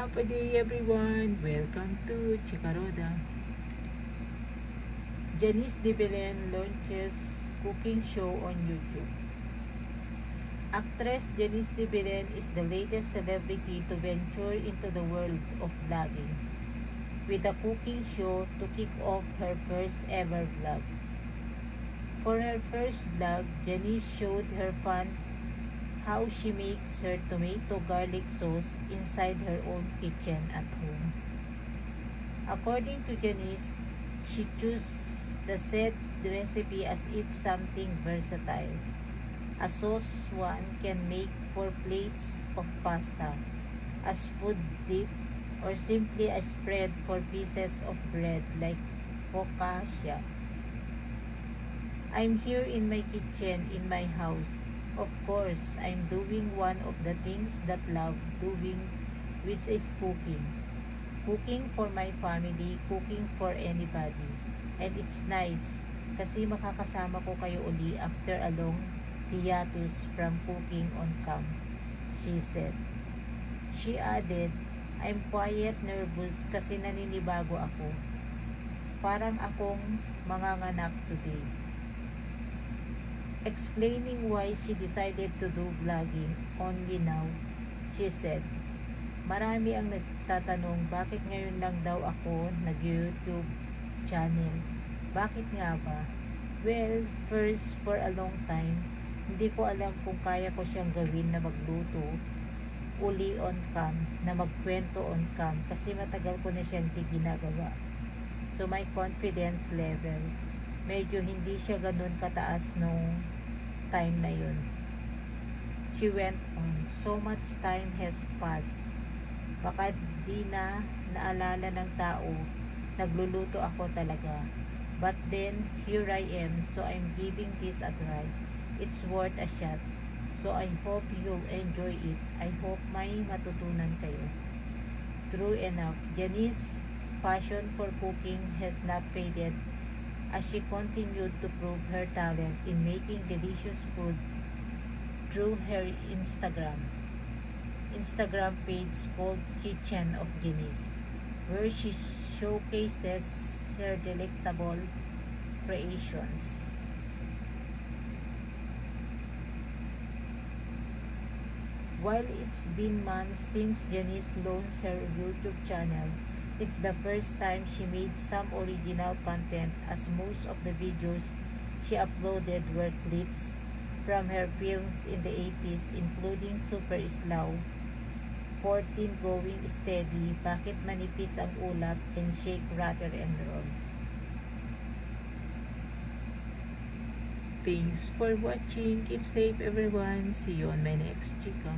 Happy day everyone! Welcome to Chikaroda. Janice De Belen launches cooking show on YouTube. Actress Janice De Belen is the latest celebrity to venture into the world of vlogging, with a cooking show to kick off her first ever vlog. For her first vlog, Janice showed her fans how she makes her tomato garlic sauce inside her own kitchen at home. According to Janice, she chose the said recipe as it's something versatile. A sauce one can make 4 plates of pasta, as food dip, or simply a spread for pieces of bread like focaccia. I'm here in my kitchen in my house. Of course, I'm doing one of the things that love doing, which is cooking. Cooking for my family, cooking for anybody. And it's nice kasi makakasama ko kayo uli after a long hiatus from cooking on cam, she said. She added, I'm quiet nervous kasi naninibago ako. Parang akong manganganak today. Explaining why she decided to do vlogging only now, she said, marami ang nagtatanong bakit ngayon lang daw ako nag-YouTube channel. Bakit nga ba? Well, first, for a long time, hindi ko alam kung kaya ko siyang gawin na magluto uli on cam, na magkwento on cam, kasi matagal ko na siyang di ginagawa. So my confidence level, medyo hindi siya ganun kataas nung time na yun. She went on, so much time has passed. Baka di na naalala ng tao, nagluluto ako talaga. But then, here I am, so I'm giving this a try. It's worth a shot. So I hope you'll enjoy it. I hope may matutunan kayo. True enough, Janice's passion for cooking has not faded as she continued to prove her talent in making delicious food through her Instagram page called Kitchen of Janice, where she showcases her delectable creations. While it's been months since Janice launched her YouTube channel, it's the first time she made some original content, as most of the videos she uploaded were clips from her films in the 80s, including Super Slaw, 14 Going Steady, Bakit Manipis ang Ulap, and Shake, Rattle and Roll. Thanks for watching. Keep safe everyone. See you on my next chika.